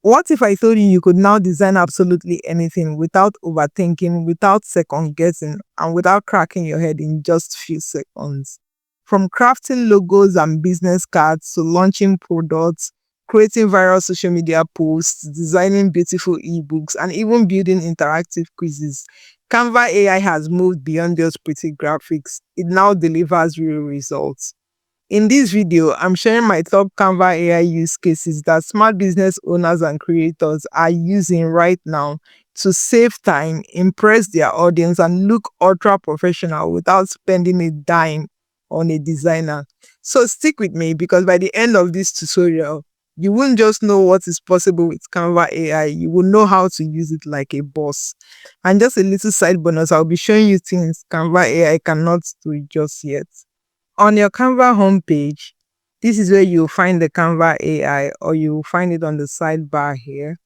What if I told you could now design absolutely anything without overthinking, without second guessing, and without cracking your head in just few seconds? From crafting logos and business cards to launching products, creating viral social media posts, designing beautiful ebooks, and even building interactive quizzes, Canva AI has moved beyond just pretty graphics. It now delivers real results. In this video, I'm sharing my top Canva AI use cases that smart business owners and creators are using right now to save time, impress their audience, and look ultra professional without spending a dime on a designer. So stick with me, because by the end of this tutorial, you won't just know what is possible with Canva AI, you will know how to use it like a boss. And just a little side bonus, I'll be showing you things Canva AI cannot do just yet. On your Canva homepage, this is where you'll find the Canva AI, or you'll find it on the sidebar here.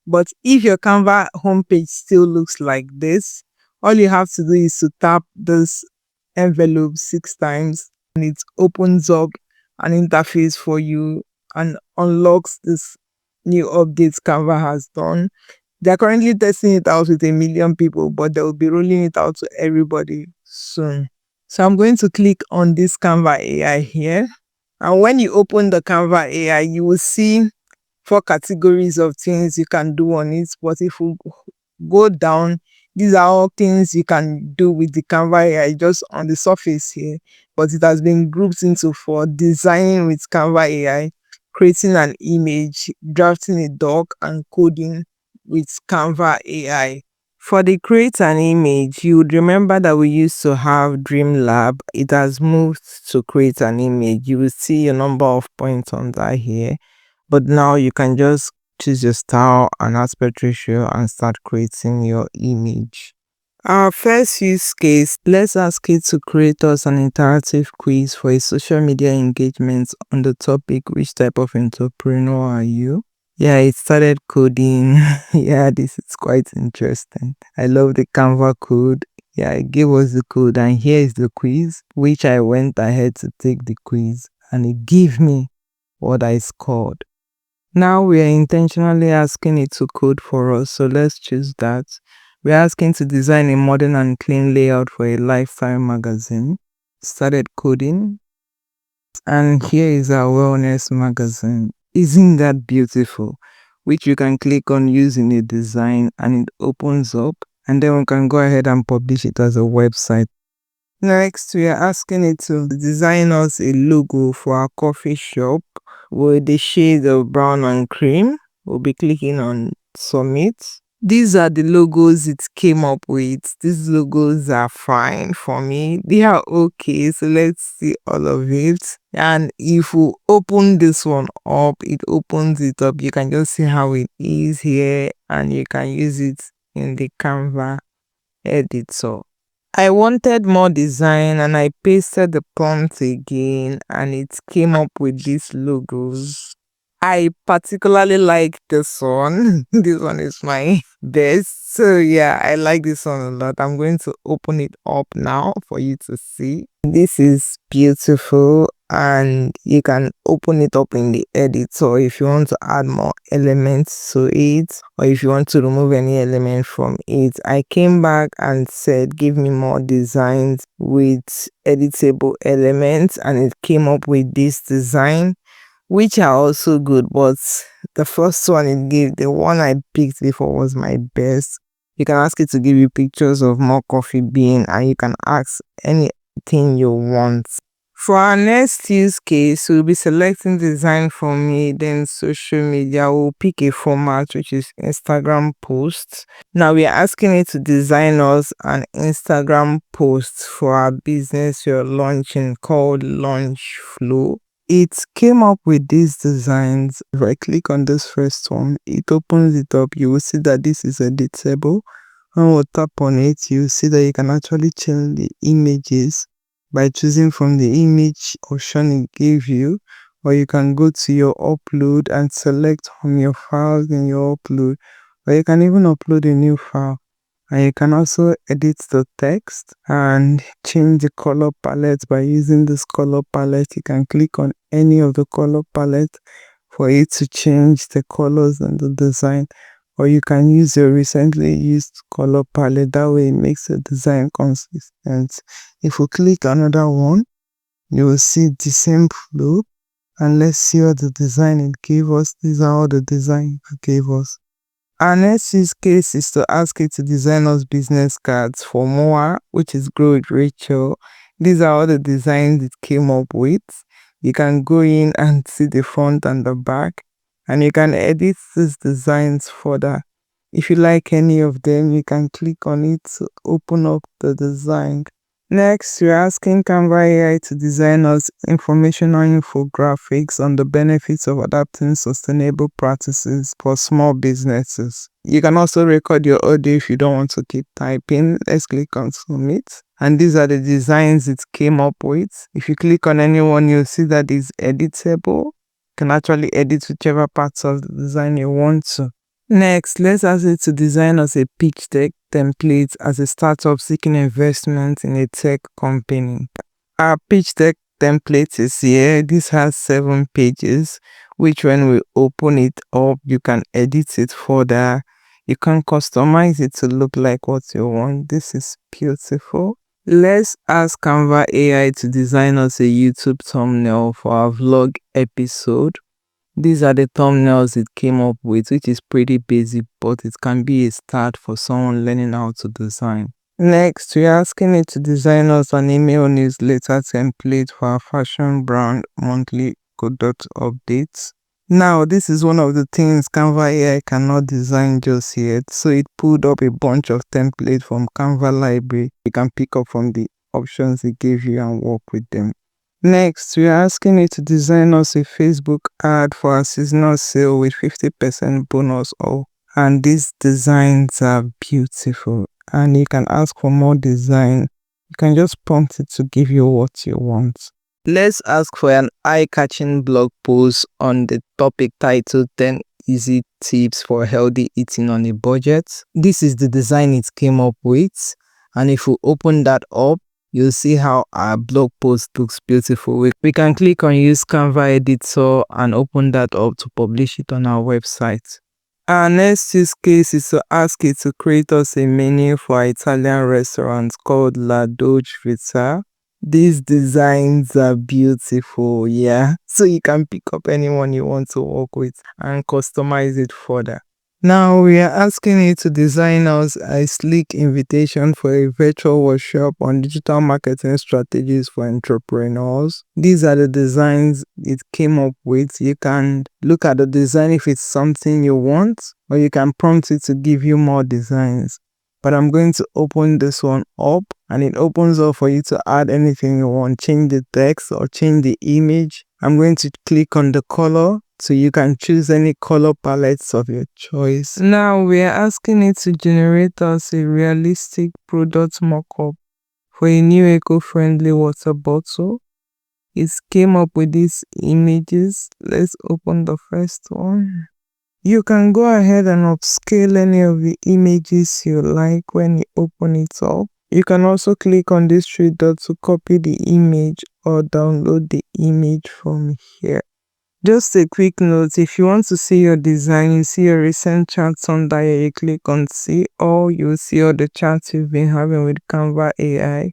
But if your Canva homepage still looks like this, all you have to do is to tap this envelope 6 times, and it opens up an interface for you and unlocks this new updates Canva has done. They're currently testing it out with 1 million people, but they'll be rolling it out to everybody soon. So I'm going to click on this Canva AI here. And when you open the Canva AI, you will see 4 categories of things you can do on it. But if we go down, these are all things you can do with the Canva AI just on the surface here. But it has been grouped into 4: designing with Canva AI, creating an image, drafting a doc, and coding with Canva AI. For the create an image, you would remember that we used to have Dream Lab. It has moved to create an image. You will see a number of points on that here, but now you can just choose your style and aspect ratio and start creating your image. Our first use case, let's ask it to create us an interactive quiz for a social media engagement on the topic, which type of entrepreneur are you? Yeah, it started coding. Yeah, this is quite interesting. I love the Canva code. Yeah, it gave us the code, and here is the quiz, which I went ahead to take the quiz, and it gave me what I scored. Now we are intentionally asking it to code for us, so let's choose that. We're asking to design a modern and clean layout for a lifestyle magazine. Started coding, and here is our wellness magazine. Isn't that beautiful? Which you can click on using a design, and it opens up, and then we can go ahead and publish it as a website. Next, we are asking it to design us a logo for our coffee shop with the shades of brown and cream. We'll be clicking on submit. These are the logos it came up with. These logos are fine for me. They are okay. So let's see all of it. And if we open this one up, it opens it up. You can just see how it is here, and you can use it in the Canva editor. I wanted more design, and I pasted the prompt again, and it came up with these logos. I particularly like this one. This one is my best. So yeah, I like this one a lot. I'm going to open it up now for you to see. This is beautiful, and you can open it up in the editor if you want to add more elements to it, or if you want to remove any element from it. I came back and said give me more designs with editable elements, and it came up with this design, which are also good, but the first one it gave, the one I picked before, was my best. You can ask it to give you pictures of more coffee bean, and you can ask anything you want. For our next use case, we'll be selecting design for me, then social media. We'll pick a format, which is Instagram posts. Now we are asking it to design us an Instagram post for our business we're launching called Launch Flow. It came up with these designs. If I click on this first one, it opens it up. You will see that this is editable. When we tap on it, you will see that you can actually change the images by choosing from the image option it gave you, or you can go to your upload and select from your files in your upload, or you can even upload a new file. And you can also edit the text and change the color palette by using this color palette. You can click on any of the color palette for it to change the colors and the design. Or you can use your recently used color palette. That way it makes the design consistent. If we click another one, you will see the same flow. And let's see what the design it gave us. These are all the design it gave us. Our next use case is to ask it to design us business cards for more, which is Grow with Rachel. These are all the designs it came up with. You can go in and see the front and the back, and you can edit these designs further. If you like any of them, you can click on it to open up the design. Next, we're asking Canva AI to design us informational infographics on the benefits of adopting sustainable practices for small businesses. You can also record your audio if you don't want to keep typing. Let's click on Submit. And these are the designs it came up with. If you click on any one, you'll see that it's editable. You can actually edit whichever parts of the design you want to. Next, let's ask it to design us a pitch deck template as a startup seeking investment in a tech company. Our pitch deck template is here. This has 7 pages, which when we open it up, you can edit it further. You can customize it to look like what you want. This is beautiful. Let's ask Canva AI to design us a YouTube thumbnail for our vlog episode. These are the thumbnails it came up with, which is pretty basic, but it can be a start for someone learning how to design. Next, we're asking it to design us an email newsletter template for our fashion brand monthly product updates. Now, this is one of the things Canva AI cannot design just yet, so it pulled up a bunch of templates from Canva library. You can pick up from the options it gave you and work with them. Next, we are asking it to design us a Facebook ad for our seasonal sale with 50% bonus off. And these designs are beautiful. And you can ask for more design. You can just prompt it to give you what you want. Let's ask for an eye-catching blog post on the topic titled 10 Easy Tips for Healthy Eating on a Budget. This is the design it came up with. And if we open that up, you'll see how our blog post looks beautiful. We can click on Use Canva Editor and open that up to publish it on our website. Our next use case is to ask it to create us a menu for our Italian restaurant called La Dolce Vita. These designs are beautiful, yeah. So you can pick up anyone you want to work with and customize it further. Now we are asking it to design us a sleek invitation for a virtual workshop on digital marketing strategies for entrepreneurs. These are the designs it came up with. You can look at the design if it's something you want, or you can prompt it to give you more designs. But I'm going to open this one up, and it opens up for you to add anything you want. Change the text or change the image. I'm going to click on the color, so you can choose any color palettes of your choice. Now we are asking it to generate us a realistic product mockup for a new eco-friendly water bottle. It came up with these images. Let's open the first one. You can go ahead and upscale any of the images you like when you open it up. You can also click on this three dots to copy the image or download the image from here. Just a quick note, if you want to see your design, you see your recent charts on there, you click on see, or you'll see all the charts you've been having with Canva AI.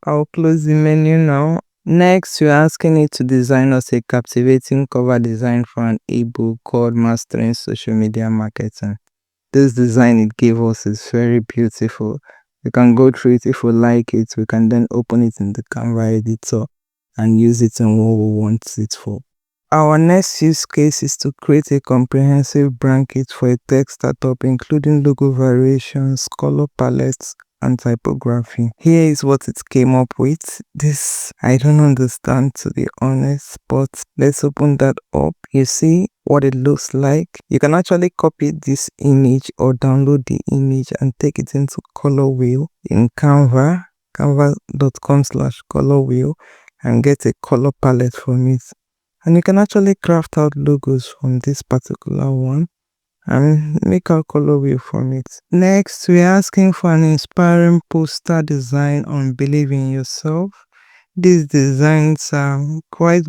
I'll close the menu now. Next, you're asking it to design us a captivating cover design for an ebook called Mastering Social Media Marketing. This design it gave us is very beautiful. We can go through it if we like it. We can then open it in the Canva editor and use it in what we want it for. Our next use case is to create a comprehensive brand kit for a tech startup, including logo variations, color palettes, and typography. Here is what it came up with. This I don't understand, to be honest, but let's open that up. You see what it looks like. You can actually copy this image or download the image and take it into Color Wheel in Canva, canva.com/color wheel, and get a color palette from it. And you can actually craft out logos from this particular one and make a color wheel from it. Next, we're asking for an inspiring poster design on Believe in Yourself. These designs are quite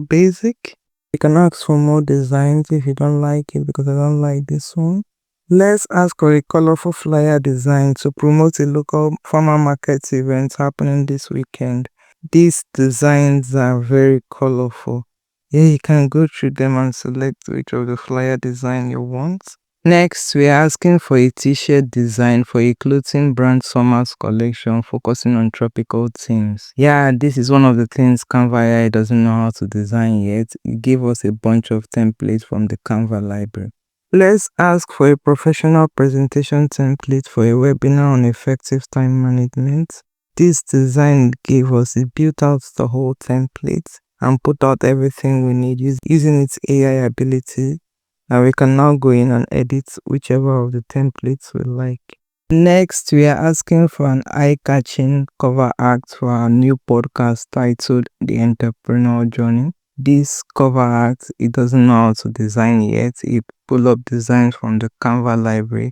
basic. You can ask for more designs if you don't like it, because I don't like this one. Let's ask for a colorful flyer design to promote a local farmer market event happening this weekend. These designs are very colorful. Yeah, you can go through them and select which of the flyer design you want. Next, we are asking for a t-shirt design for a clothing brand summer's collection focusing on tropical themes. Yeah, this is one of the things Canva AI doesn't know how to design yet. It gave us a bunch of templates from the Canva library. Let's ask for a professional presentation template for a webinar on effective time management. This design gave us, it built out the whole template and put out everything we need using its AI ability. And we can now go in and edit whichever of the templates we like. Next, we are asking for an eye-catching cover art for our new podcast titled The Entrepreneur Journey. This cover art, it doesn't know how to design yet. It pull up designs from the Canva library.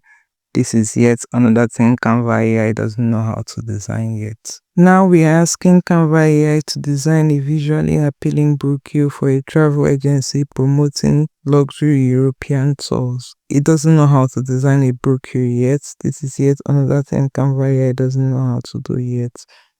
This is yet another thing Canva AI doesn't know how to design yet. Now we are asking Canva AI to design a visually appealing brochure for a travel agency promoting luxury European tours. It doesn't know how to design a brochure yet. This is yet another thing Canva AI doesn't know how to do yet.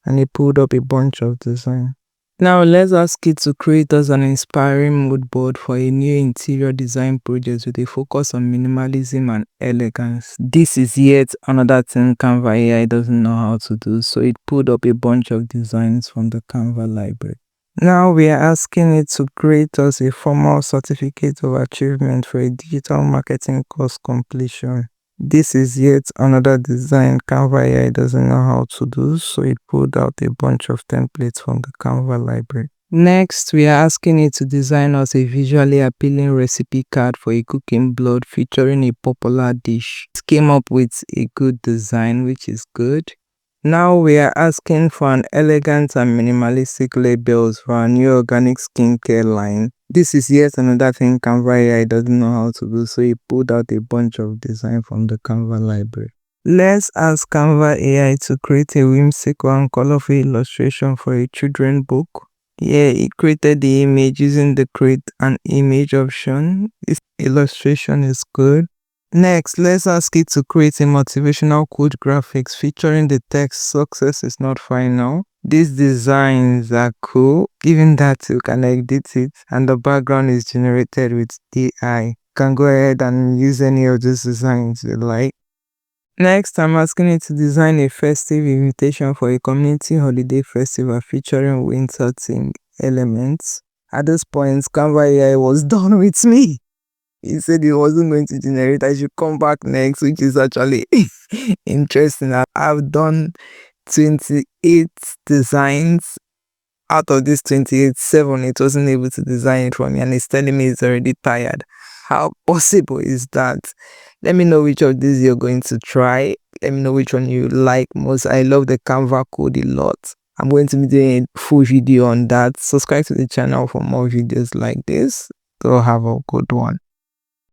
And it pulled up a bunch of designs. Now let's ask it to create us an inspiring mood board for a new interior design project with a focus on minimalism and elegance. This is yet another thing Canva AI doesn't know how to do, so it pulled up a bunch of designs from the Canva library. Now we are asking it to create us a formal certificate of achievement for a digital marketing course completion. This is yet another design Canva AI doesn't know how to do, so it pulled out a bunch of templates from the Canva library. Next, we are asking it to design us a visually appealing recipe card for a cooking blog featuring a popular dish. It came up with a good design, which is good. Now we are asking for an elegant and minimalistic labels for our new organic skincare line. This is yet another thing Canva AI doesn't know how to do, so he pulled out a bunch of design from the Canva library. Let's ask Canva AI to create a whimsical and colorful illustration for a children's book. Yeah, it created the image using the create an image option. This illustration is good. Next, let's ask it to create a motivational quote graphics featuring the text "Success is not final." These designs are cool, given that you can edit it and the background is generated with AI. You can go ahead and use any of these designs you like. Next, I'm asking it to design a festive invitation for a community holiday festival featuring winter-themed elements. At this point, Canva AI was done with me. He said he wasn't going to generate. I should come back next, which is actually interesting. I've done 28 designs. Out of these 28, 7, it wasn't able to design it for me, and it's telling me it's already tired. How possible is that? Let me know which of these you're going to try. Let me know which one you like most. I love the Canva code a lot. I'm going to be doing a full video on that. Subscribe to the channel for more videos like this. So have a good one.